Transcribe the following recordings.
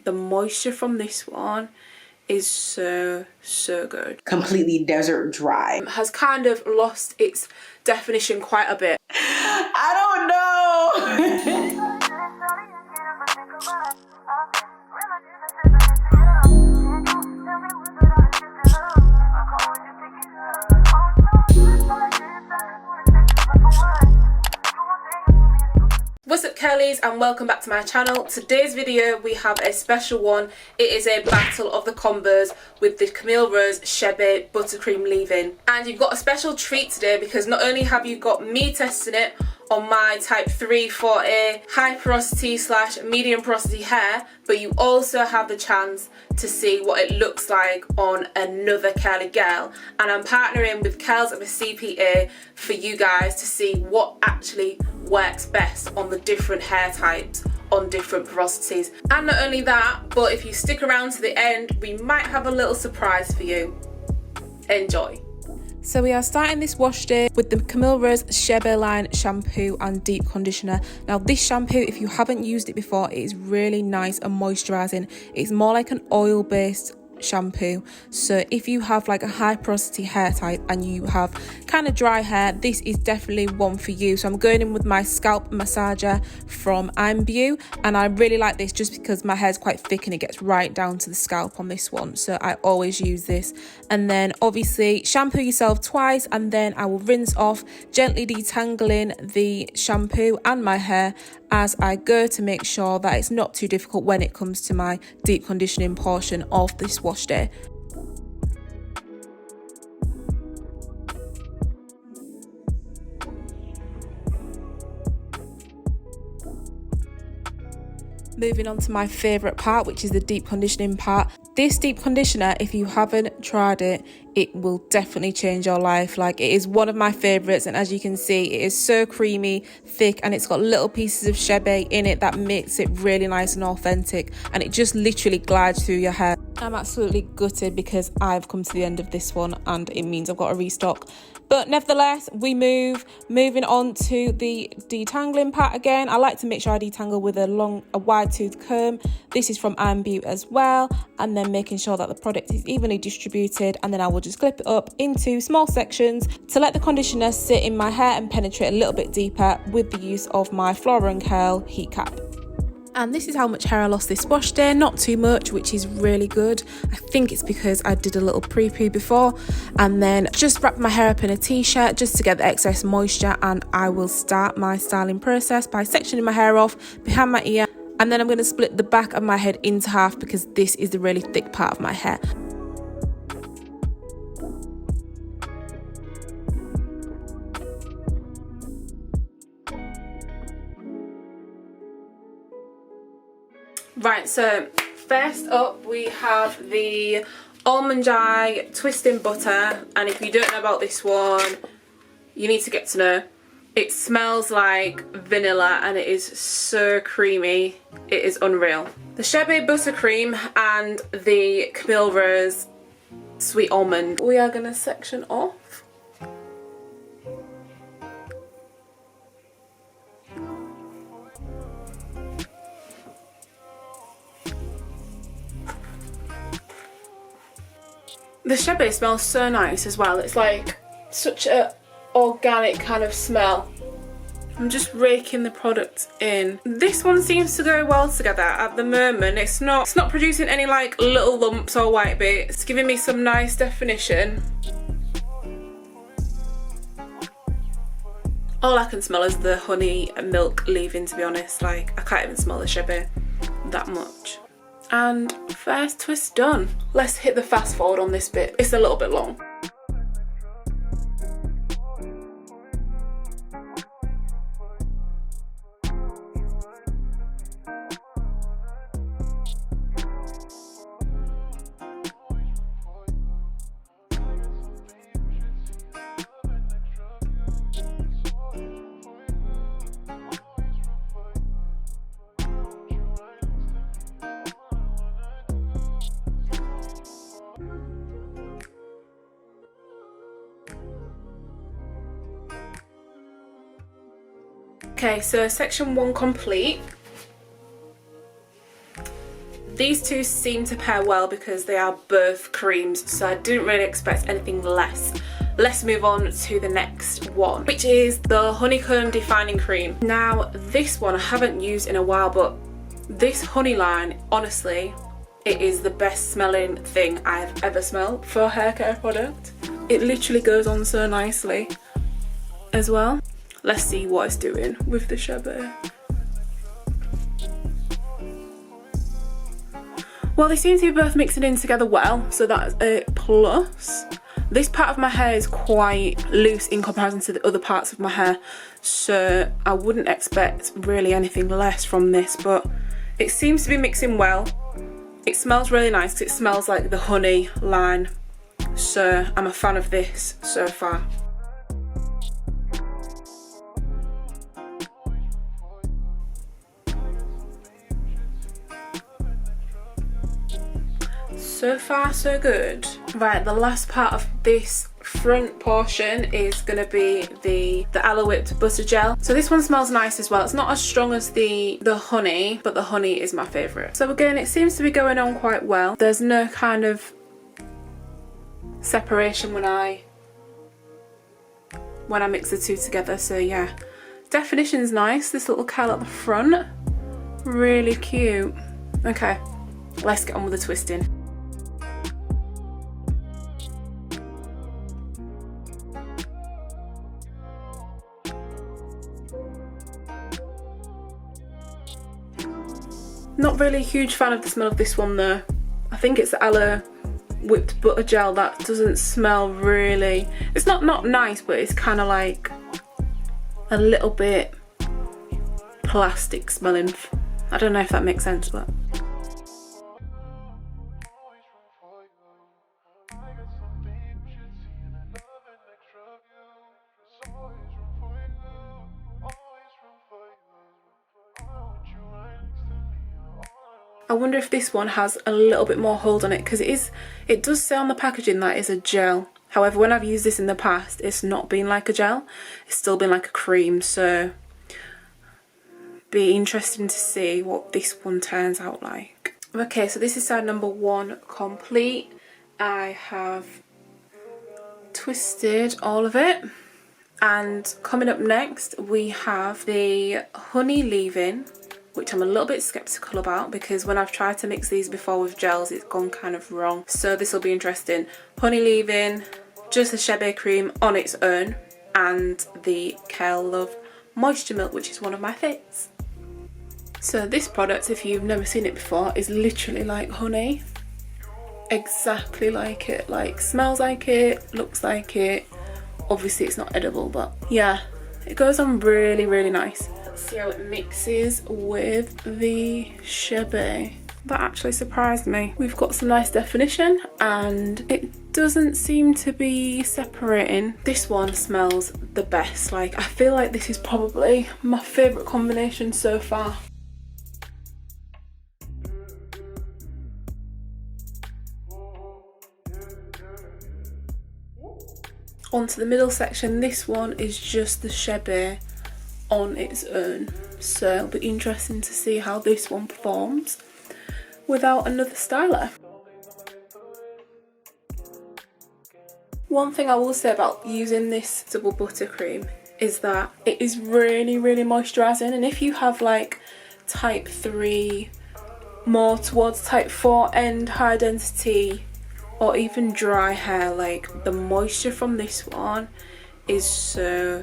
The moisture from this one is so good. Completely desert dry. Has kind of lost its definition quite a bit. I don't know. What's up, Curlies, and welcome back to my channel. Today's video we have a special one. It is a battle of the combos with the Camille Rose Chebe Buttercream leave-in, and you've got a special treat today because not only have you got me testing it on my type 3 for a high porosity / medium porosity hair, but you also have the chance to see what it looks like on another curly girl. And I'm partnering with Curls of a CPA for you guys to see what actually works best on the different hair types on different porosities. And not only that, but if you stick around to the end, we might have a little surprise for you. Enjoy. So we are starting this wash day with the Camille Rose Chebe line shampoo and deep conditioner. Now this shampoo, if you haven't used it before, it is really nice and moisturising. It's more like an oil based shampoo, so if you have like a high porosity hair type and you have kind of dry hair, this is definitely one for you. So I'm going in with my scalp massager from Shampoo, and I really like this just because my hair is quite thick and it gets right down to the scalp on this one, so I always use this. And then obviously shampoo yourself twice, and then I will rinse off, gently detangling the shampoo and my hair as I go to make sure that it's not too difficult when it comes to my deep conditioning portion of this wash day. Moving on to my favourite part, which is the deep conditioning part. This deep conditioner, if you haven't tried it, it will definitely change your life. Like, it is one of my favourites, and as you can see, it is so creamy, thick, and it's got little pieces of Chebe in it that makes it really nice and authentic, and it just literally glides through your hair. I'm absolutely gutted because I've come to the end of this one and it means I've got to restock. But nevertheless, moving on to the detangling part again. I like to make sure I detangle with a wide tooth comb. This is from Shampoo as well, and then making sure that the product is evenly distributed, and then I will just clip it up into small sections to let the conditioner sit in my hair and penetrate a little bit deeper with the use of my Flora & Curl heat cap. And this is how much hair I lost this wash day. Not too much, which is really good. I think it's because I did a little pre-poo before, and then just wrap my hair up in a t-shirt just to get the excess moisture, and I will start my styling process by sectioning my hair off behind my ear, and then I'm going to split the back of my head into half because this is the really thick part of my hair. Right, so first up we have the Almond Eye Twisting Butter, and if you don't know about this one, you need to get to know. It smells like vanilla and it is so creamy, it is unreal. The Chebe Buttercream and the Camille Rose Sweet Almond we are going to section off. The Chebe smells so nice as well. It's like such a organic kind of smell. I'm just raking the product in. This one seems to go well together at the moment. It's not producing any like little lumps or white bits. It's giving me some nice definition. All I can smell is the honey and milk leave-in, to be honest. Like, I can't even smell the Chebe that much. And first twist done. Let's hit the fast forward on this bit. It's a little bit long. Okay, so section 1 complete. These two seem to pair well because they are both creams, so I didn't really expect anything less. Let's move on to the next one, which is the Honeycomb Defining Cream. Now, this one I haven't used in a while, but this honey line, honestly, it is the best smelling thing I've ever smelled for a hair care product. It literally goes on so nicely as well. Let's see what it's doing with the Chebe. Well, they seem to be both mixing in together well, so that's a plus. This part of my hair is quite loose in comparison to the other parts of my hair, so I wouldn't expect really anything less from this, but it seems to be mixing well. It smells really nice because it smells like the honey line, so I'm a fan of this so far. So far so good. Right, the last part of this front portion is going to be the aloe whipped butter gel. So this one smells nice as well. It's not as strong as the honey, but the honey is my favourite. So again, it seems to be going on quite well. There's no kind of separation when I mix the two together, so yeah. Definition's nice. This little curl at the front, really cute. Okay, let's get on with the twisting. Not really a huge fan of the smell of this one though. I think it's the aloe whipped butter gel that doesn't smell really, it's not nice, but it's kind of like a little bit plastic smelling. I don't know if that makes sense, but I wonder if this one has a little bit more hold on it, because it does say on the packaging that it's a gel. However, when I've used this in the past, it's not been like a gel, it's still been like a cream, so be interesting to see what this one turns out like. Okay, so this is side number one complete. I have twisted all of it, and coming up next we have the honey leave-in, which I'm a little bit skeptical about because when I've tried to mix these before with gels, it's gone kind of wrong. So this will be interesting. Honey leave-in, just the Chebe cream on its own, and the Curl Love Moisture Milk, which is one of my favourites. So this product, if you've never seen it before, is literally like honey. Exactly like it. Like, smells like it, looks like it. Obviously it's not edible, but yeah, it goes on really, really nice. Let's see how it mixes with the Chebe. That actually surprised me. We've got some nice definition and it doesn't seem to be separating. This one smells the best. Like, I feel like this is probably my favourite combination so far. Onto the middle section, this one is just the Chebe on its own, so it'll be interesting to see how this one performs without another styler. One thing I will say about using this double buttercream is that it is really, really moisturising, and if you have like type 3, more towards type 4 end, high density or even dry hair, like the moisture from this one is so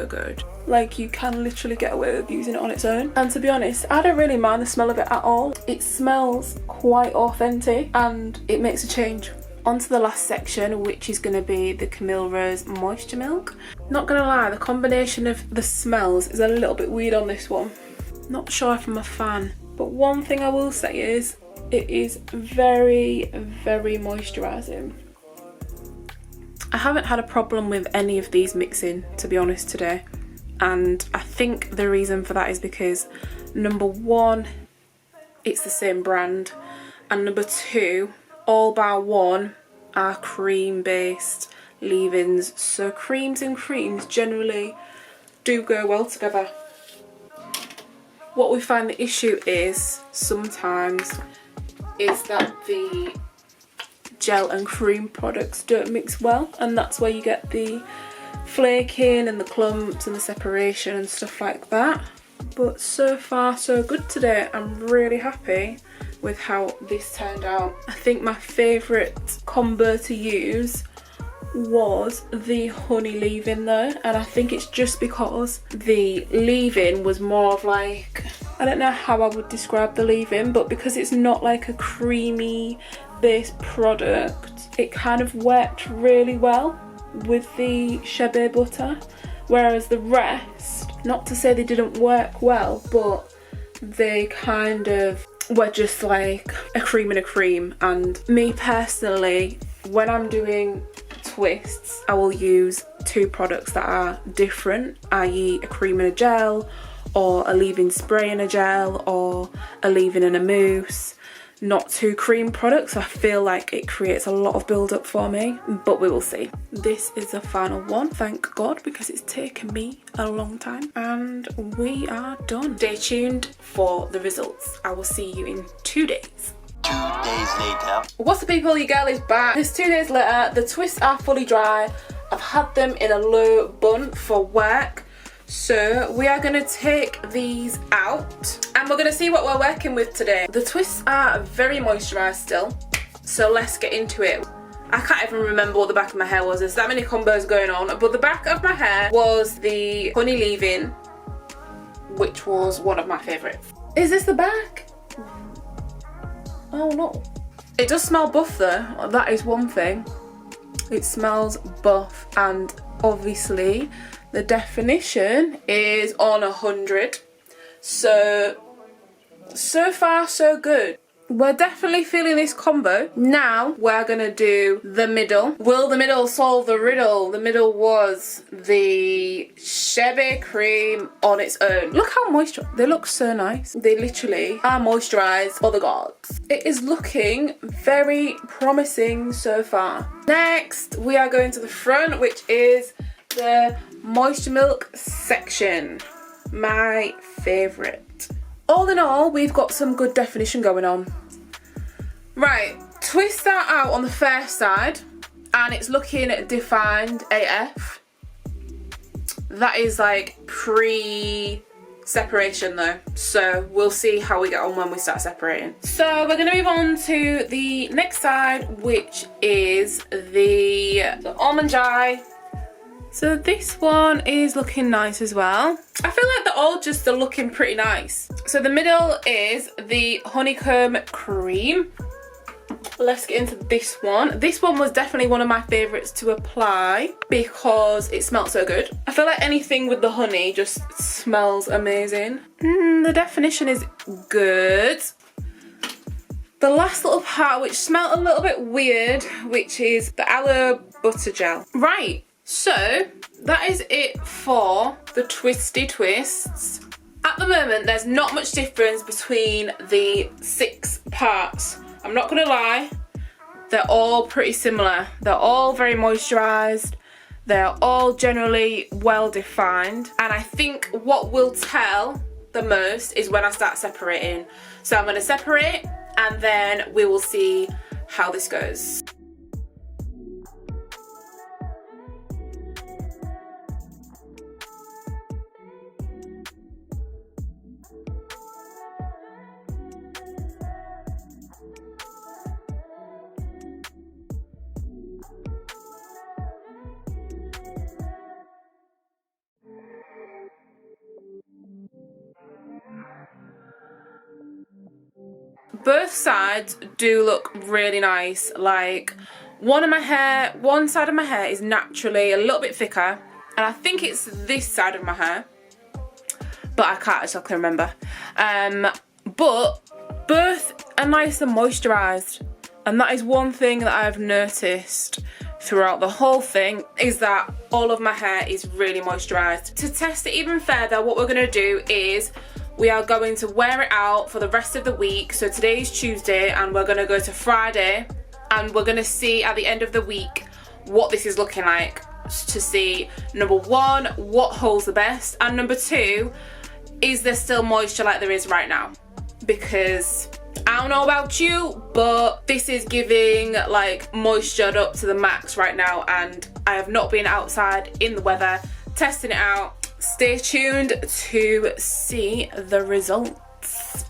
good. Like, you can literally get away with using it on its own, and to be honest, I don't really mind the smell of it at all. It smells quite authentic and it makes a change. Onto the last section, which is going to be the Camille Rose Moisture Milk. Not gonna lie, the combination of the smells is a little bit weird on this one. Not sure if I'm a fan, but one thing I will say is it is very, very moisturising. I haven't had a problem with any of these mixing, to be honest, today, and I think the reason for that is because number one, it's the same brand, and number two, all bar one are cream based leave-ins, so creams and creams generally do go well together. What we find the issue is sometimes is that the gel and cream products don't mix well, and that's where you get the flaking and the clumps and the separation and stuff like that. But so far so good today. I'm really happy with how this turned out. I think my favourite combo to use was the honey leave-in though, and I think it's just because the leave-in was more of like, I don't know how I would describe the leave-in, but because it's not like a creamy based product, it kind of worked really well with the Chebe butter, whereas the rest, not to say they didn't work well, but they kind of were just like a cream in a cream. And me personally, when I'm doing twists, I will use two products that are different, i.e. a cream and a gel, or a leave-in spray and a gel, or a leave-in and a mousse. Not two cream products. I feel like it creates a lot of build-up for me, but we will see. This is the final one, thank God, because it's taken me a long time, and we are done. Stay tuned for the results. I will see you in 2 days. 2 days later. What's up people, your girl is back. It's 2 days later. The twists are fully dry. I've had them in a low bun for work. So we are going to take these out and we're going to see what we're working with today. The twists are very moisturised still, so let's get into it. I can't even remember what the back of my hair was. There's that many combos going on, but the back of my hair was the honey leave-in, which was one of my favourites. Is this the back? Oh no. It does smell buff though, that is one thing. It smells buff, and obviously the definition is on 100. So far so good. We're definitely feeling this combo. Now we're gonna do the middle. Will the middle solve the riddle? The middle was the Chebe cream on its own. Look how moisturized. They look so nice. They literally are moisturized for the gods. It is looking very promising so far. Next, we are going to the front, which is the Moisture Milk section. My favourite. All in all, we've got some good definition going on. Right, twist that out on the first side and it's looking defined AF. That is like pre-separation though, so we'll see how we get on when we start separating. So we're going to move on to the next side, which is the Almond Joy. So this one is looking nice as well. I feel like they're all just are looking pretty nice. So the middle is the Honeycomb Cream. Let's get into this one. This one was definitely one of my favourites to apply because it smelled so good. I feel like anything with the honey just smells amazing. The definition is good. The last little part, which smelled a little bit weird, which is the aloe butter gel. Right. So that is it for the twisty twists. At the moment, there's not much difference between the 6 parts. I'm not gonna lie, they're all pretty similar. They're all very moisturised. They're all generally well defined. And I think what will tell the most is when I start separating. So I'm gonna separate and then we will see how this goes. Both sides do look really nice. Like one side of my hair is naturally a little bit thicker, and I think it's this side of my hair, but I can't exactly remember. But both are nice and moisturised, and that is one thing that I've noticed throughout the whole thing, is that all of my hair is really moisturised. To test it even further, what we're going to do is we are going to wear it out for the rest of the week. So today is Tuesday and we're going to go to Friday, and we're going to see at the end of the week what this is looking like, to see, number one, what holds the best, and number two, is there still moisture like there is right now? Because I don't know about you, but this is giving like moistured up to the max right now, and I have not been outside in the weather testing it out. Stay tuned to see the results.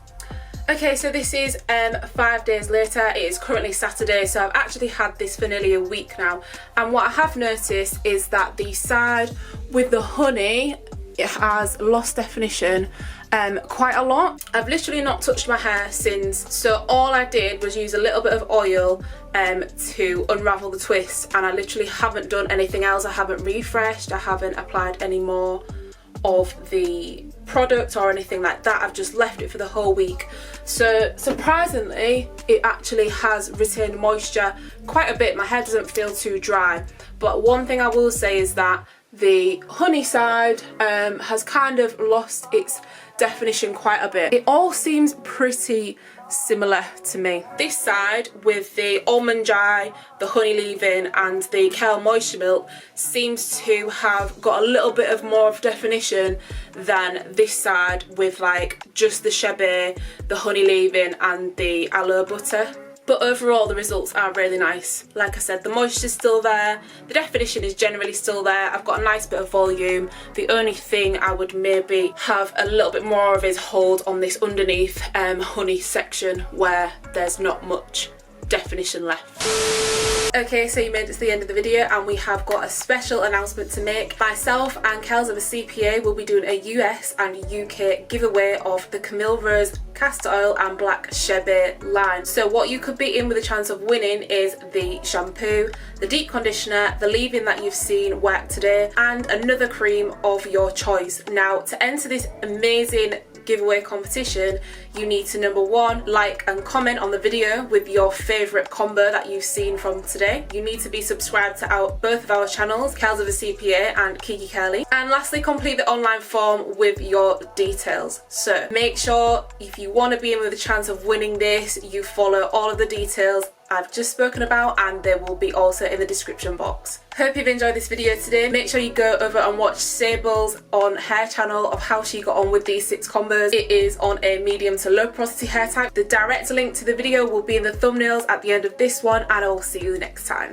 Okay, so this is 5 days later. It is currently Saturday, so I've actually had this for nearly a week now, and what I have noticed is that the side with the honey, it has lost definition quite a lot. I've literally not touched my hair since, so all I did was use a little bit of oil to unravel the twist, and I literally haven't done anything else. I haven't refreshed, I haven't applied any more of the product or anything like that. I've just left it for the whole week. So surprisingly, it actually has retained moisture quite a bit. My hair doesn't feel too dry, but one thing I will say is that the honey side has kind of lost its definition quite a bit. It all seems pretty similar to me. This side with the almond dye, the honey leave-in and the kale moisture milk seems to have got a little bit of more of definition than this side with like just the Chebe, the honey leave-in and the aloe butter. But overall the results are really nice. Like I said, the moisture's still there, the definition is generally still there, I've got a nice bit of volume. The only thing I would maybe have a little bit more of is hold on this underneath honey section where there's not much definition left. Okay, so you made it to the end of the video and we have got a special announcement to make. Myself and Kels of a CPA will be doing a US and UK giveaway of the Camille Rose Castor Oil and Black Chebe line. So what you could be in with a chance of winning is the shampoo, the deep conditioner, the leave-in that you've seen work today, and another cream of your choice. Now, to enter this amazing giveaway competition, you need to, number one, like and comment on the video with your favourite combo that you've seen from today. You need to be subscribed to both of our channels, Kels of a CPA and Kekekurly. And lastly, complete the online form with your details. So make sure if you want to be in with a chance of winning this, you follow all of the details I've just spoken about, and they will be also in the description box. Hope you've enjoyed this video today. Make sure you go over and watch Sable's on hair channel of how she got on with these 6 combos. It is on a medium to low porosity hair type. The direct link to the video will be in the thumbnails at the end of this one, and I will see you next time.